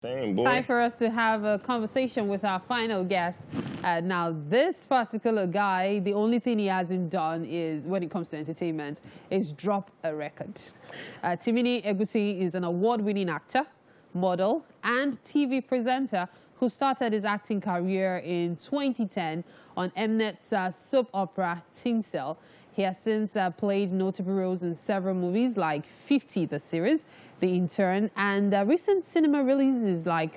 Time for us to have a conversation with our final guest. Now, this particular guy, the only thing he hasn't done is, when it comes to entertainment, is drop a record. Timini is an award-winning actor, model, and TV presenter who started his acting career in 2010 on Mnet's soap opera Tinsel. He has since played notable roles in several movies like 50, the series, The Intern, and recent cinema releases like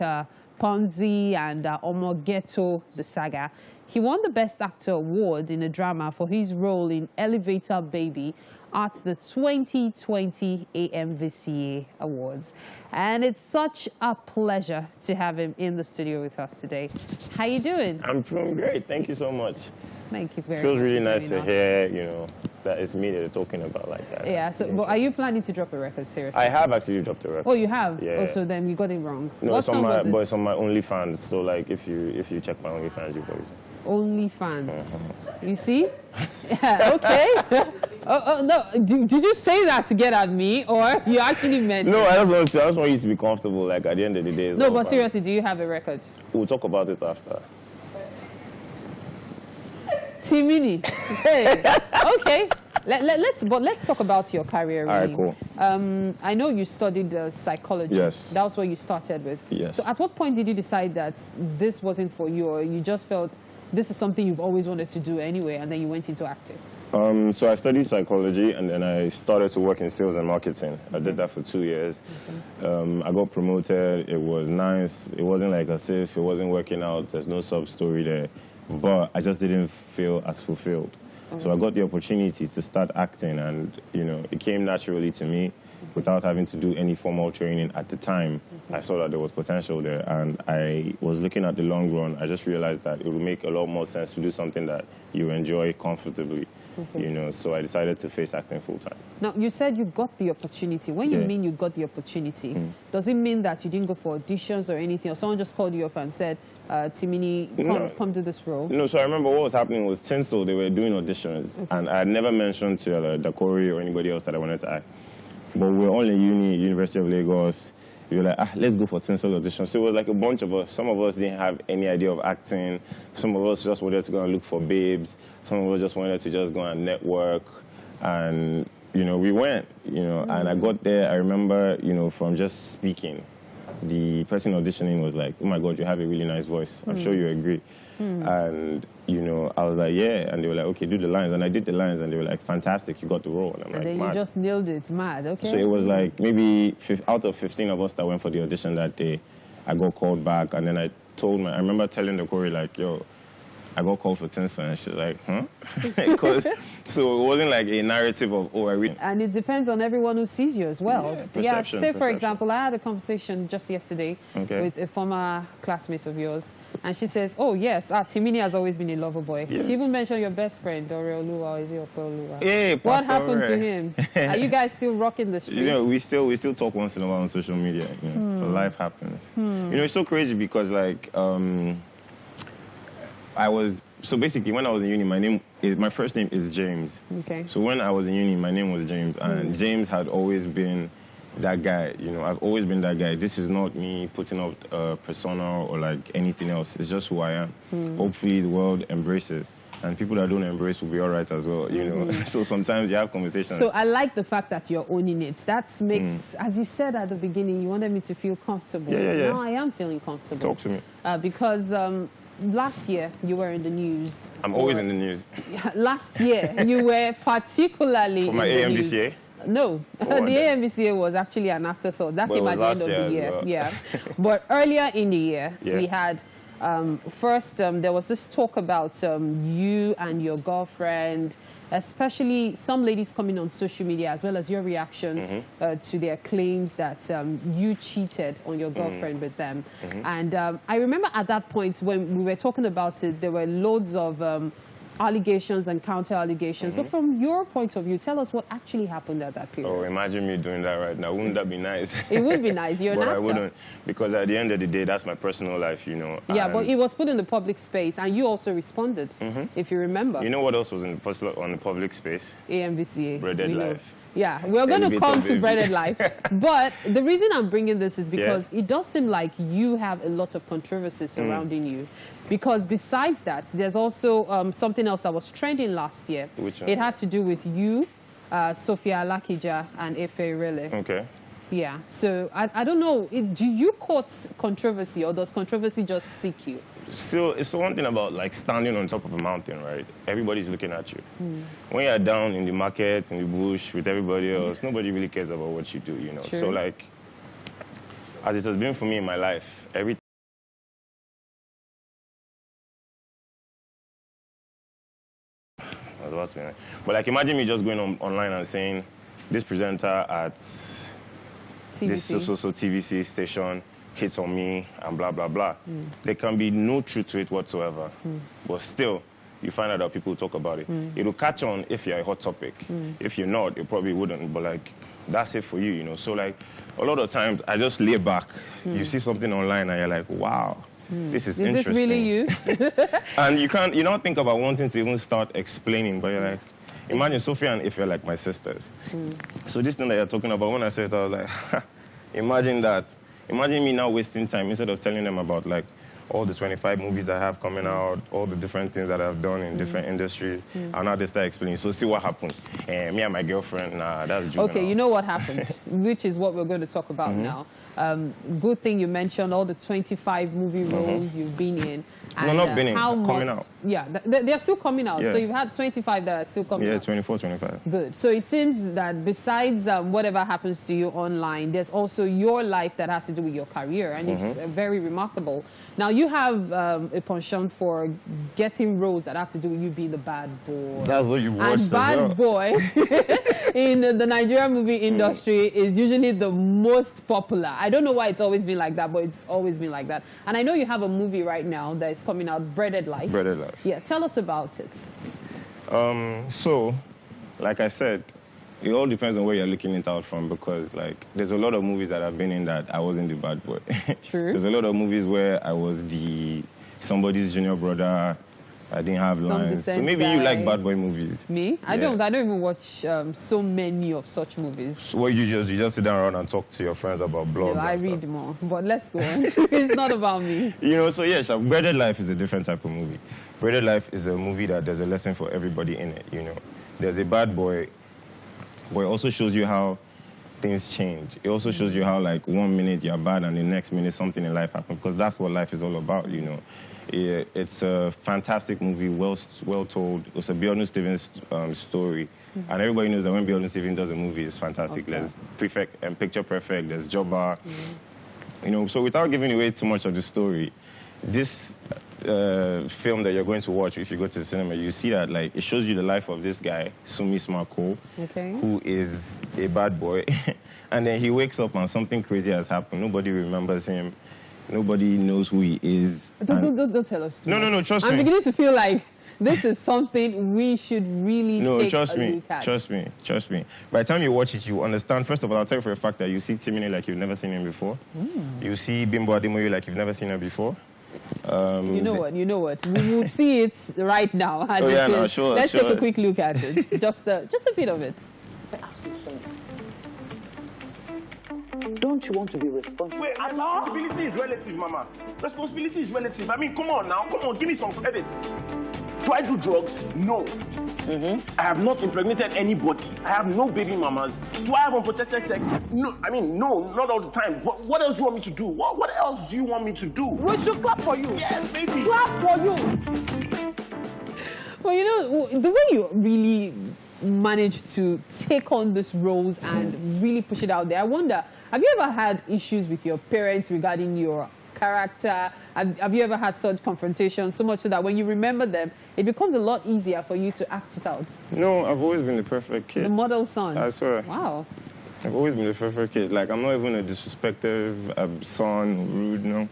Ponzi and Omogeto, the saga. He won the Best Actor award in a drama for his role in Elevator Baby at the 2020 AMVCA Awards. And it's such a pleasure to have him in the studio with us today. How you doing? I'm feeling great. Thank you so much. Thank you very much. It feels really nice to hear, that it's me that they're talking about like that. Yeah, so but are you planning to drop a record, seriously? I have actually dropped a record. Oh, you have? Yeah. Oh, so then you got it wrong. No, what song was it? But it's on my OnlyFans, so like if you check my OnlyFans, you probably OnlyFans. You see? Yeah, okay. No, did you say that to get at me, or you actually meant No, it? I just want you to be comfortable, like at the end of the day. No, but seriously, do you have a record? We'll talk about it after. Timini. Hey, okay. Let's talk about your career. Really. All right, cool. I know you studied psychology. Yes. That was what you started with. Yes. So at what point did you decide that this wasn't for you, or you just felt this is something you've always wanted to do anyway, and then you went into acting? So I studied psychology, and then I started to work in sales and marketing. I did that for 2 years. I got promoted. It was nice. It wasn't like as if it wasn't working out. There's no sub-story there. But I just didn't feel as fulfilled. So I got the opportunity to start acting, and it came naturally to me without having to do any formal training at the time. I saw that there was potential there, and I was looking at the long run. I just realized that it would make a lot more sense to do something that you enjoy comfortably. So I decided to face acting full time. Now, you said you got the opportunity. When you mean you got the opportunity, does it mean that you didn't go for auditions or anything, or someone just called you up and said, Timini, come do this role? No, so I remember what was happening was Tinsel, they were doing auditions, and I had never mentioned to Dakori or anybody else that I wanted to act. But we were all in University of Lagos. We were like, let's go for Tinsel audition. So it was like a bunch of us. Some of us didn't have any idea of acting. Some of us just wanted to go and look for babes. Some of us just wanted to just go and network. And, we went, and I got there. I remember, from just speaking, the person auditioning was like, oh my God, you have a really nice voice. I'm sure you agree. And, I was like, yeah. And they were like, okay, do the lines. And I did the lines, and they were like, fantastic, you got the role. And I'm like, then mad. You just nailed it, mad, okay. So it was like maybe out of 15 of us that went for the audition that day, I got called back. And then I remember telling the Corey, like, yo, I got called for Tinsel, and she's like, huh? So it wasn't like a narrative of, oh, I really... And it depends on everyone who sees you as well. Perception, say, for example, I had a conversation just yesterday with a former classmate of yours, and she says, oh, yes, Timini has always been a lover boy. Yeah. She even mentioned your best friend, Oreoluwa, or is it Opeoluwa? Yeah, what happened to him? Are you guys still rocking the streets? We still talk once in a while on social media. But life happens. It's so crazy because, like... So basically, when I was in uni, my first name is James. Okay. So when I was in uni, my name was James, and James had always been that guy. I've always been that guy. This is not me putting up a persona or like anything else. It's just who I am. Hopefully, the world embraces, and people that don't embrace will be all right as well. So sometimes you have conversations. So I like the fact that you're owning it. That makes, as you said at the beginning, you wanted me to feel comfortable. Yeah. Now I am feeling comfortable. Talk to me. Because. Last year, you were in the news. I'm always in the news. Last year, you were particularly for my in the AMVCA? News. No, the AMVCA was actually an afterthought. That came at the end of the year. Well. Yeah. But earlier in the year, we had, first, there was this talk about you and your girlfriend, especially some ladies coming on social media, as well as your reaction to their claims that you cheated on your girlfriend with them. And I remember at that point when we were talking about it, there were loads of allegations and counter-allegations. But from your point of view, tell us what actually happened at that period. Oh, imagine me doing that right now. Wouldn't that be nice? It would be nice. You're an actor. But I wouldn't, because at the end of the day, that's my personal life, you know. Yeah, but it was put in the public space, and you also responded, if you remember. You know what else was in the public space? AMVCA. Breaded life. Yeah, we're going to come to breaded life. But the reason I'm bringing this is because it does seem like you have a lot of controversy surrounding you. Because besides that, there's also something else that was trending last year. Which one? It had to do with you, Sophia Lakija, and Efe Rele. Okay. Yeah, so I don't know, do you court controversy, or does controversy just seek you? Still, it's the one thing about like standing on top of a mountain, right? Everybody's looking at you. When you're down in the market, in the bush with everybody else, nobody really cares about what you do, you know. True. So like, as it has been for me in my life, every but like, imagine me just going online and saying, this presenter at this so TVC station hits on me and blah, blah, blah. There can be no truth to it whatsoever. But still, you find out that people talk about it. It'll catch on if you're a hot topic. If you're not, it probably wouldn't. But like, that's it for you, you know. So like, a lot of times, I just lay back. You see something online and you're like, wow. This is interesting. Is this really you? And you don't think about wanting to even start explaining, but you're like, imagine Sophia and Ife are like my sisters. So this thing that you're talking about, when I saw it, I was like, imagine that. Imagine me now wasting time instead of telling them about like all the 25 movies I have coming out, all the different things that I've done in different industries. And now they start explaining. So see what happened. Me and my girlfriend, nah, that's juvenile. Okay, you know what happened, which is what we're going to talk about now. Good thing you mentioned all the 25 movie roles you've been in. And, no, not been in, coming out. Yeah, they're still coming out. Yeah. So you've had 25 that are still coming out. Yeah, 24, 25. Good. So it seems that besides whatever happens to you online, there's also your life that has to do with your career. And it's very remarkable. Now, you have a penchant for getting roles that have to do with you being the bad boy. That's what you watched as well. And bad boy in the Nigerian movie industry is usually the most popular. I don't know why it's always been like that, but it's always been like that. And I know you have a movie right now that is coming out, Breaded Life. Breaded Life. Yeah, tell us about it. So, like I said, it all depends on where you're looking it out from, because like there's a lot of movies that I've been in that I wasn't the bad boy. True. There's a lot of movies where I was somebody's junior brother. I didn't have lines. So maybe you like bad boy movies. Me? I don't even watch so many of such movies. So what you just sit down around and talk to your friends about blogs. No, I read more. But let's go on. It's not about me. You know, so yes, Breaded Life is a different type of movie. Breaded Life is a movie that there's a lesson for everybody in it, you know. There's a bad boy, but it also shows you how things change. It also shows you how, like, 1 minute you're bad and the next minute something in life happens, because that's what life is all about, you know. It's a fantastic movie, well told. It's a Bjorn Stevens story. And everybody knows that when Bjorn Stevens does a movie, it's fantastic. Okay. There's Perfect and Picture Perfect, there's Jobber. You know, so without giving away too much of the story, this film that you're going to watch, if you go to the cinema, you see that, like, it shows you the life of this guy, Sumi, who is a bad boy. And then he wakes up and something crazy has happened. Nobody remembers him. Nobody knows who he is. Don't tell us. No, trust me. I'm beginning to feel like this is something we should really take a look at. Trust me. By the time you watch it, you understand. First of all, I'll tell you for a fact that you see Timini like you've never seen him before. You see Bimbo Ademoye like you've never seen her before. You know what? We will see it right now. Sure. Let's take a quick look at it. Just a bit of it. Don't you want to be responsible? Wait, responsibility is relative, Mama. Responsibility is relative. I mean, come on now. Come on, give me some credit. Do I do drugs? No. I have not impregnated anybody. I have no baby mamas. Do I have unprotected sex? No. I mean, no, not all the time. What else do you want me to do? What else do you want me to do? We should clap for you. Yes, baby. Clap for you. Well, you know, the way you really managed to take on these roles and really push it out there, I wonder, have you ever had issues with your parents regarding your character? Have you ever had such confrontations, so much so that when you remember them, it becomes a lot easier for you to act it out? No, I've always been the perfect kid. The model son? I swear. Wow. I've always been the perfect kid. Like, I'm not even a disrespectful son, rude, no.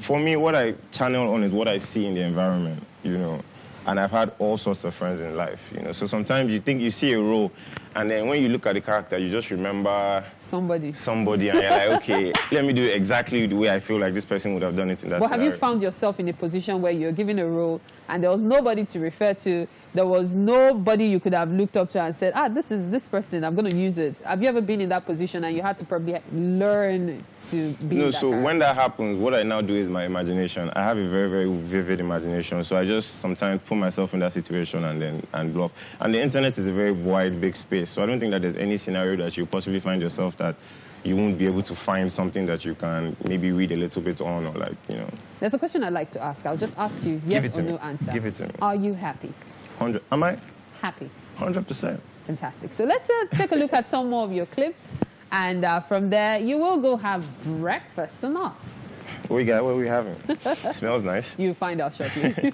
For me, what I channel on is what I see in the environment, you know. And I've had all sorts of friends in life, you know. So sometimes you think you see a role, and then when you look at the character, you just remember somebody, and you're like, okay, let me do it exactly the way I feel like this person would have done it in that But scenario. have you found yourself in a position where you're given a role and there was nobody to refer to, there was nobody you could have looked up to and said, this is this person, I'm going to use it? Have you ever been in that position and you had to probably learn to be in that so character? when that happens, what I now do is my imagination. I have a very, very vivid imagination, so I just sometimes put myself in that situation and bluff. And the internet is a very wide, big space, so I don't think that there's any scenario that you possibly find yourself that you won't be able to find something that you can maybe read a little bit on, or like, you know. There's a question I'd like to ask. I'll just ask you yes or no answer. Give it to me. Are you happy? 100. Am I? Happy. 100%. Fantastic. So let's take a look at some more of your clips. And from there, you will go have breakfast on us. What are we having? Smells nice. You'll find out shortly.